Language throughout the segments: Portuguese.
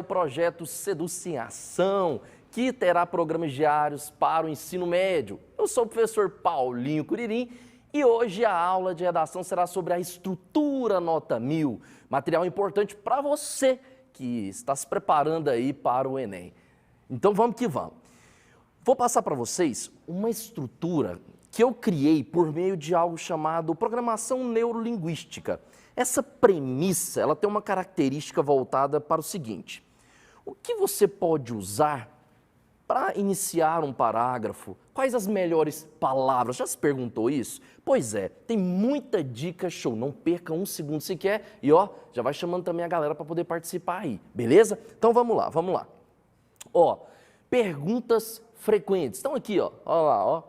projeto Seduce em Ação, que terá programas diários para o ensino médio. Eu sou o professor Paulinho Curirim e hoje a aula de redação será sobre a estrutura nota 1000, material importante para você que está se preparando aí para o Enem. Então vamos que vamos. Vou passar para vocês uma estrutura que eu criei por meio de algo chamado programação neurolinguística. Essa premissa, ela tem uma característica voltada para o seguinte: o que você pode usar para iniciar um parágrafo? Quais as melhores palavras? Já se perguntou isso? Pois é, tem muita dica show, não perca um segundo sequer e ó, já vai chamando também a galera para poder participar aí, beleza? Então vamos lá. Ó, perguntas frequentes. Estão aqui, ó lá, ó.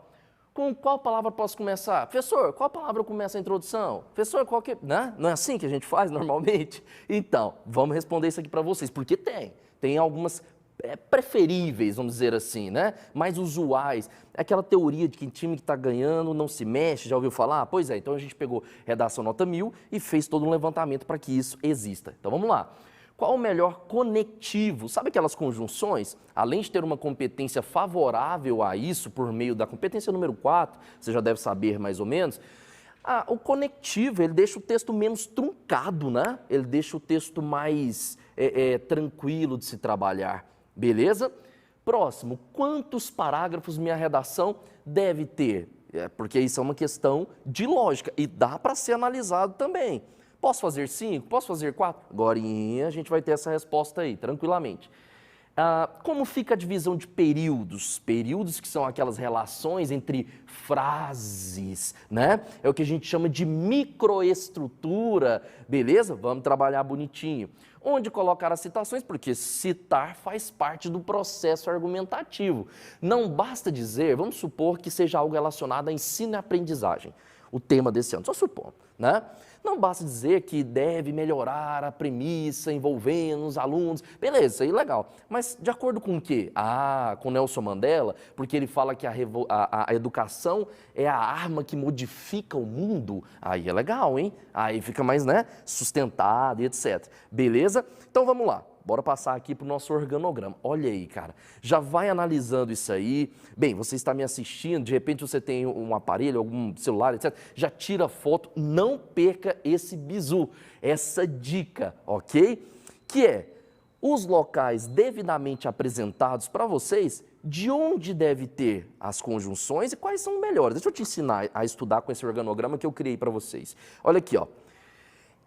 Com qual palavra posso começar? Professor, qual palavra começa a introdução? Professor, qual que... Né? Não é assim que a gente faz normalmente? Então, vamos responder isso aqui para vocês, porque tem algumas preferíveis, vamos dizer assim, né? Mais usuais. É aquela teoria de que time que está ganhando não se mexe, já ouviu falar? Pois é, então a gente pegou redação nota 1000 e fez todo um levantamento para que isso exista. Então vamos lá. Qual o melhor conectivo? Sabe aquelas conjunções? Além de ter uma competência favorável a isso, por meio da competência número 4, você já deve saber mais ou menos, o conectivo, ele deixa o texto menos truncado, né? Ele deixa o texto mais tranquilo de se trabalhar, beleza? Próximo, quantos parágrafos minha redação deve ter? Porque isso é uma questão de lógica e dá para ser analisado também. Posso fazer 5? Posso fazer 4? Agorinha a gente vai ter essa resposta aí, tranquilamente. Como fica a divisão de períodos? Períodos que são aquelas relações entre frases, né? É o que a gente chama de microestrutura, beleza? Vamos trabalhar bonitinho. Onde colocar as citações? Porque citar faz parte do processo argumentativo. Não basta dizer, vamos supor que seja algo relacionado a ensino e aprendizagem, o tema desse ano, só supondo, né? Não basta dizer que deve melhorar a premissa envolvendo os alunos, beleza, isso aí é legal, mas de acordo com o quê? Com Nelson Mandela, porque ele fala que a educação é a arma que modifica o mundo, aí é legal, hein? Aí fica mais, né, sustentado e etc. Beleza? Então vamos lá. Bora passar aqui para o nosso organograma. Olha aí, cara, já vai analisando isso aí. Bem, você está me assistindo, de repente você tem um aparelho, algum celular, etc. Já tira foto, não perca esse bizu, essa dica, ok? Que é os locais devidamente apresentados para vocês, de onde deve ter as conjunções e quais são melhores. Deixa eu te ensinar a estudar com esse organograma que eu criei para vocês. Olha aqui, ó.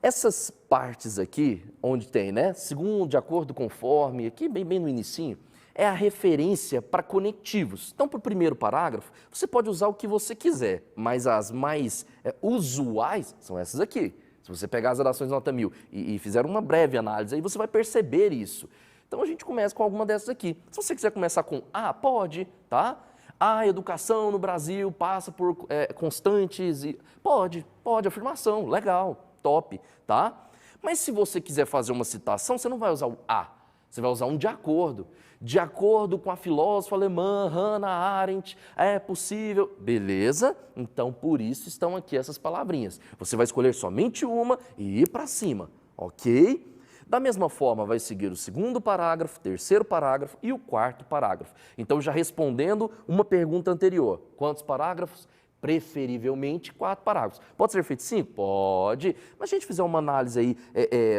Essas partes aqui, onde tem, né, segundo, de acordo, conforme, aqui bem no inicinho, é a referência para conectivos. Então, para o primeiro parágrafo, você pode usar o que você quiser, mas as mais usuais são essas aqui. Se você pegar as redações nota 1000 e fizer uma breve análise, aí você vai perceber isso. Então, a gente começa com alguma dessas aqui. Se você quiser começar com pode, tá? A educação no Brasil passa por constantes... Pode, afirmação, legal. Top, tá? Mas se você quiser fazer uma citação, você não vai usar o você vai usar um de acordo. De acordo com a filósofa alemã Hannah Arendt, é possível... Beleza? Então, por isso estão aqui essas palavrinhas. Você vai escolher somente uma e ir para cima, ok? Da mesma forma, vai seguir o segundo parágrafo, terceiro parágrafo e o quarto parágrafo. Então, já respondendo uma pergunta anterior. Quantos parágrafos? Preferivelmente 4 parágrafos. Pode ser feito 5? Pode. Mas se a gente fizer uma análise aí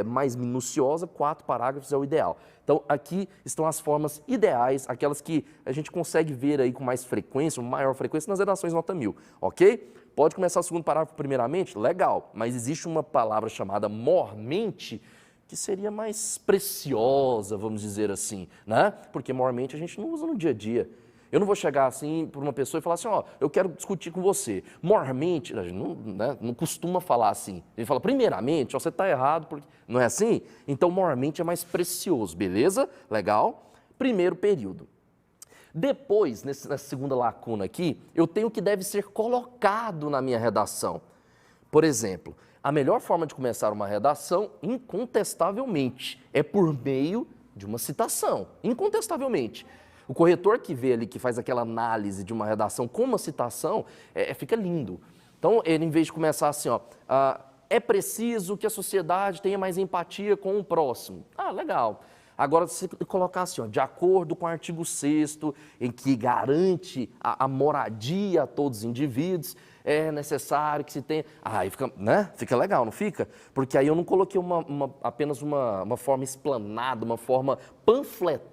mais minuciosa, 4 parágrafos é o ideal. Então, aqui estão as formas ideais, aquelas que a gente consegue ver aí com mais frequência, maior frequência nas redações nota 1000, ok? Pode começar o segundo parágrafo primeiramente? Legal. Mas existe uma palavra chamada mormente, que seria mais preciosa, vamos dizer assim, né? Porque mormente a gente não usa no dia a dia. Eu não vou chegar assim para uma pessoa e falar assim, ó, eu quero discutir com você. Mormente, a gente não costuma falar assim. Ele fala, primeiramente, ó, você está errado, porque não é assim? Então, mormente é mais precioso, beleza? Legal? Primeiro período. Depois, nessa segunda lacuna aqui, eu tenho o que deve ser colocado na minha redação. Por exemplo, a melhor forma de começar uma redação, incontestavelmente, é por meio de uma citação. Incontestavelmente. O corretor que vê ali, que faz aquela análise de uma redação com uma citação, fica lindo. Então, ele, em vez de começar assim, ó, é preciso que a sociedade tenha mais empatia com o próximo. Legal. Agora, se você colocar assim, ó, de acordo com o artigo 6º, em que garante a moradia a todos os indivíduos, é necessário que se tenha... Aí fica, né? Fica legal, não fica? Porque aí eu não coloquei apenas uma forma explanada, uma forma panfletada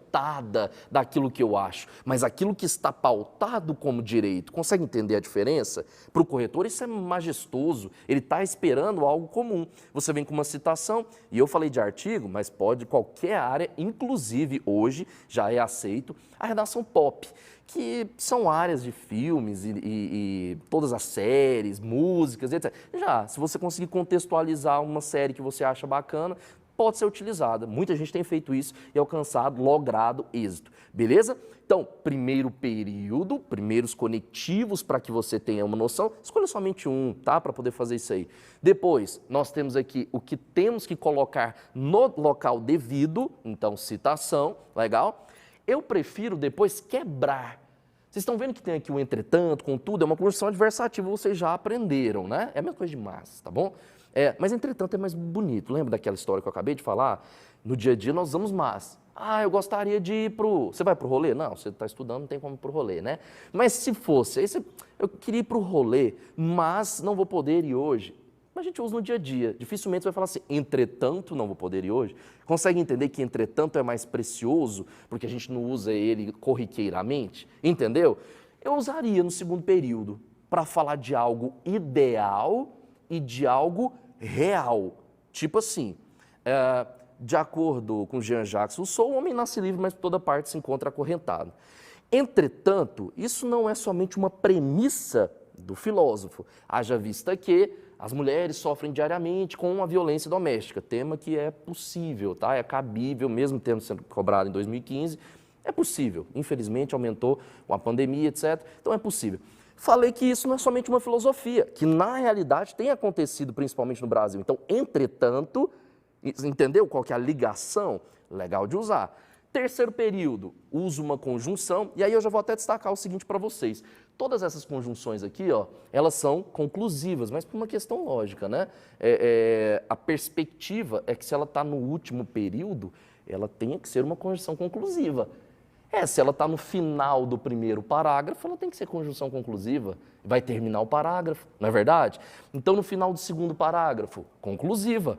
daquilo que eu acho, mas aquilo que está pautado como direito. Consegue entender a diferença? Para o corretor isso é majestoso, ele está esperando algo comum. Você vem com uma citação, e eu falei de artigo, mas pode qualquer área, inclusive hoje já é aceito a redação pop, que são áreas de filmes e todas as séries, músicas, etc. Já, se você conseguir contextualizar uma série que você acha bacana, pode ser utilizada. Muita gente tem feito isso e alcançado, logrado êxito. Beleza? Então, primeiro período, primeiros conectivos para que você tenha uma noção, escolha somente um, tá? Para poder fazer isso aí. Depois, nós temos aqui o que temos que colocar no local devido, então citação, legal? Eu prefiro depois quebrar. Vocês estão vendo que tem aqui o entretanto, contudo, é uma conjunção adversativa, vocês já aprenderam, né? É a mesma coisa de mas, tá bom? Mas entretanto é mais bonito. Lembra daquela história que eu acabei de falar? No dia a dia nós usamos mas. Ah, eu gostaria de ir pro... Você vai pro rolê? Não, você está estudando, não tem como ir pro rolê, né? Mas se fosse, eu queria ir pro rolê, mas não vou poder ir hoje. Mas a gente usa no dia a dia. Dificilmente você vai falar assim, entretanto, não vou poder ir hoje. Consegue entender que entretanto é mais precioso, porque a gente não usa ele corriqueiramente? Entendeu? Eu usaria no segundo período para falar de algo ideal e de algo real. Tipo assim, de acordo com Jean-Jacques Rousseau, o homem nasce livre, mas por toda parte se encontra acorrentado. Entretanto, isso não é somente uma premissa do filósofo, haja vista que as mulheres sofrem diariamente com a violência doméstica, tema que é possível, tá? É cabível, mesmo tendo sido cobrado em 2015, é possível. Infelizmente aumentou com a pandemia, etc. Então é possível. Falei que isso não é somente uma filosofia, que na realidade tem acontecido principalmente no Brasil. Então, entretanto, entendeu qual que é a ligação? Legal de usar. Terceiro período, uso uma conjunção, e aí eu já vou até destacar o seguinte para vocês. Todas essas conjunções aqui, ó, elas são conclusivas, mas por uma questão lógica, né? A perspectiva é que se ela está no último período, ela tenha que ser uma conjunção conclusiva. Se ela está no final do primeiro parágrafo, ela tem que ser conjunção conclusiva. Vai terminar o parágrafo, não é verdade? Então, no final do segundo parágrafo, conclusiva.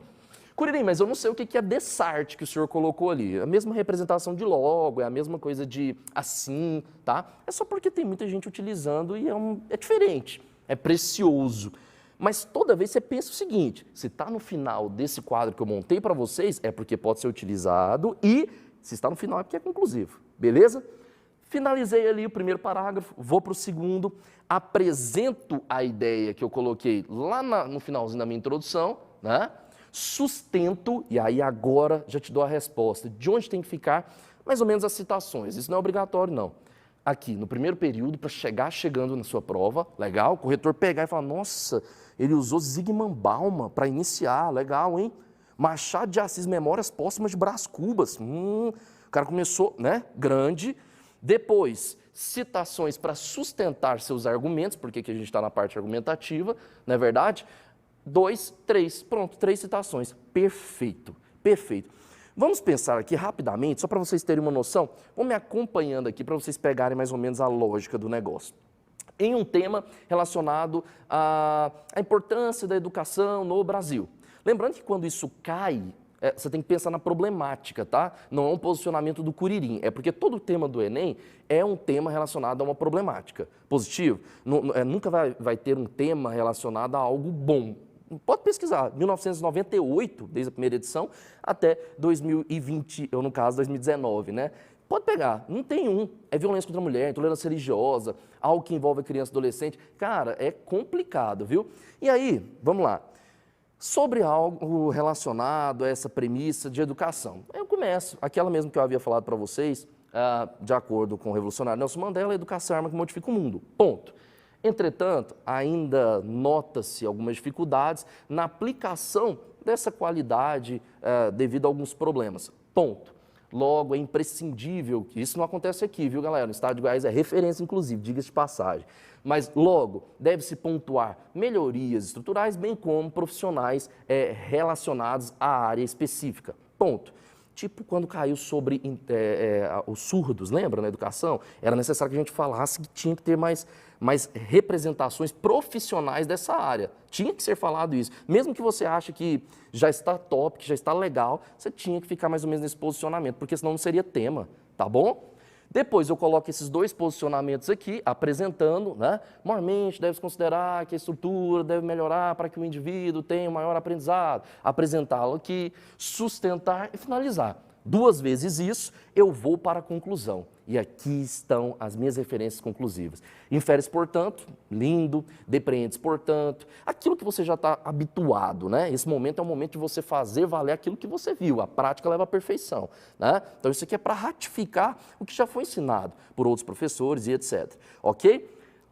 Curirim, mas eu não sei o que é Descartes que o senhor colocou ali. A mesma representação de logo, é a mesma coisa de assim, tá? É só porque tem muita gente utilizando e é diferente, é precioso. Mas toda vez você pensa o seguinte, se está no final desse quadro que eu montei para vocês, é porque pode ser utilizado e se está no final é porque é conclusivo, beleza? Finalizei ali o primeiro parágrafo, vou para o segundo, apresento a ideia que eu coloquei lá no finalzinho da minha introdução, né? Sustento, e aí agora já te dou a resposta, de onde tem que ficar mais ou menos as citações, isso não é obrigatório não. Aqui, no primeiro período, para chegando na sua prova, legal, o corretor pegar e falar, nossa, ele usou Zygmunt Bauman para iniciar, legal, hein? Machado de Assis, Memórias Póstumas de Brás Cubas, o cara começou, né, grande. Depois, citações para sustentar seus argumentos, porque que a gente está na parte argumentativa, não é verdade? 2, 3, pronto, 3 citações, perfeito, perfeito. Vamos pensar aqui rapidamente, só para vocês terem uma noção, vão me acompanhando aqui para vocês pegarem mais ou menos a lógica do negócio. Em um tema relacionado à importância da educação no Brasil. Lembrando que quando isso cai, você tem que pensar na problemática, tá? Não é um posicionamento do Curirim, é porque todo o tema do Enem é um tema relacionado a uma problemática. Positivo? Nunca vai ter um tema relacionado a algo bom. Pode pesquisar, 1998, desde a primeira edição, até 2020, ou no caso 2019, né? Pode pegar, não tem um. É violência contra a mulher, intolerância religiosa, algo que envolve a criança e adolescente. Cara, é complicado, viu? E aí, vamos lá. Sobre algo relacionado a essa premissa de educação. Eu começo, aquela mesmo que eu havia falado para vocês, de acordo com o revolucionário Nelson Mandela, a educação é a arma que modifica o mundo. Ponto. Entretanto, ainda nota-se algumas dificuldades na aplicação dessa qualidade devido a alguns problemas. Ponto. Logo, é imprescindível, isso não acontece aqui, viu, galera? No estado de Goiás é referência, inclusive, diga-se de passagem. Mas, logo, deve-se pontuar melhorias estruturais, bem como profissionais relacionados à área específica. Ponto. Tipo quando caiu sobre os surdos, lembra, na educação? Era necessário que a gente falasse que tinha que ter mais representações profissionais dessa área. Tinha que ser falado isso. Mesmo que você ache que já está top, que já está legal, você tinha que ficar mais ou menos nesse posicionamento, porque senão não seria tema, tá bom? Depois eu coloco esses dois posicionamentos aqui, apresentando, né? Maiormente deve-se considerar que a estrutura deve melhorar para que o indivíduo tenha um maior aprendizado. Apresentá-lo aqui, sustentar e finalizar. 2 vezes isso, eu vou para a conclusão. E aqui estão as minhas referências conclusivas. Inferes, portanto, lindo. Depreendes, portanto, aquilo que você já está habituado, né? Esse momento é o momento de você fazer valer aquilo que você viu. A prática leva à perfeição, né? Então isso aqui é para ratificar o que já foi ensinado por outros professores e etc. Ok?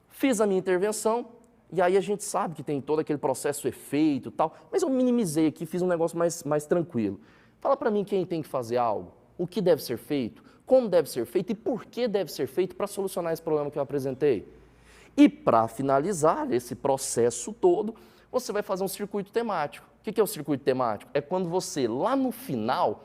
Fiz a minha intervenção. E aí a gente sabe que tem todo aquele processo efeito e tal, mas eu minimizei aqui, fiz um negócio mais tranquilo. Fala para mim quem tem que fazer algo, o que deve ser feito, como deve ser feito e por que deve ser feito para solucionar esse problema que eu apresentei. E para finalizar esse processo todo, você vai fazer um circuito temático. O que é o circuito temático? É quando você, lá no final,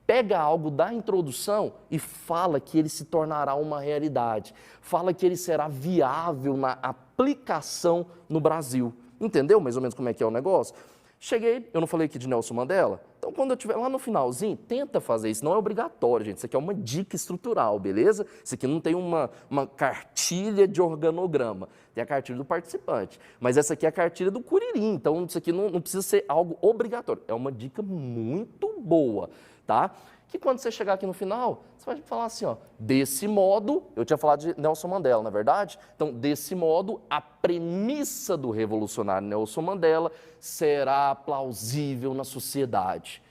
pega algo da introdução e fala que ele se tornará uma realidade. Fala que ele será viável na aplicação no Brasil. Entendeu mais ou menos como é que é o negócio? Cheguei, eu não falei aqui de Nelson Mandela? Então, quando eu estiver lá no finalzinho, tenta fazer isso. Não é obrigatório, gente. Isso aqui é uma dica estrutural, beleza? Isso aqui não tem uma cartilha de organograma. Tem a cartilha do participante. Mas essa aqui é a cartilha do Curirim. Então, isso aqui não precisa ser algo obrigatório. É uma dica muito boa, tá? Que quando você chegar aqui no final, você vai falar assim, ó, desse modo, eu tinha falado de Nelson Mandela, não é verdade? Então, desse modo, a premissa do revolucionário Nelson Mandela será plausível na sociedade.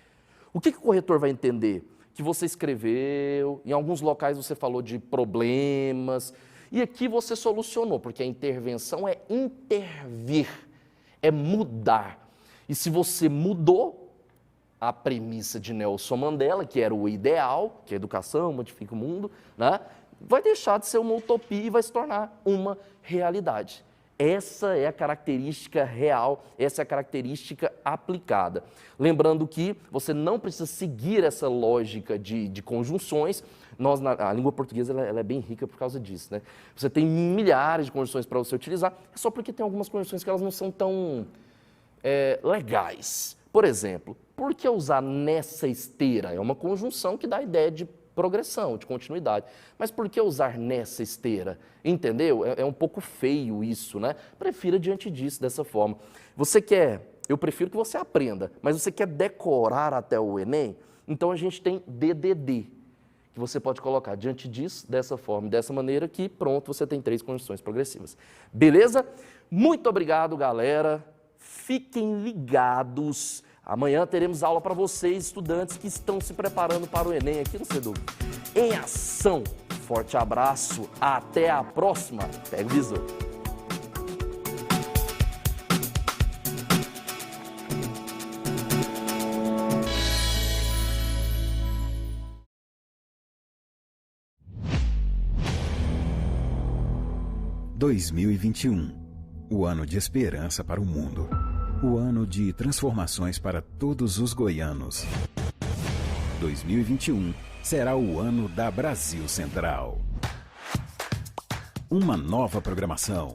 O que o corretor vai entender? Que você escreveu, em alguns locais você falou de problemas, e aqui você solucionou, porque a intervenção é intervir, é mudar. E se você mudou, a premissa de Nelson Mandela, que era o ideal, que a educação modifica o mundo, né, vai deixar de ser uma utopia e vai se tornar uma realidade. Essa é a característica real, essa é a característica aplicada. Lembrando que você não precisa seguir essa lógica de conjunções. A língua portuguesa ela é bem rica por causa disso, né? Você tem milhares de conjunções para você utilizar, é só porque tem algumas conjunções que elas não são tão legais. Por exemplo, por que usar nessa esteira? É uma conjunção que dá a ideia de progressão, de continuidade. Mas por que usar nessa esteira? Entendeu? É um pouco feio isso, né? Prefira diante disso, dessa forma. Eu prefiro que você aprenda, mas você quer decorar até o Enem? Então a gente tem DDD, que você pode colocar diante disso, dessa forma, dessa maneira, que pronto, você tem 3 conjunções progressivas. Beleza? Muito obrigado, galera. Fiquem ligados. Amanhã teremos aula para vocês, estudantes que estão se preparando para o Enem aqui no Seduc. Em ação. Forte abraço. Até a próxima. Pega o visor. – 2021, o ano de esperança para o mundo. O ano de transformações para todos os goianos. 2021 será o ano da Brasil Central. Uma nova programação.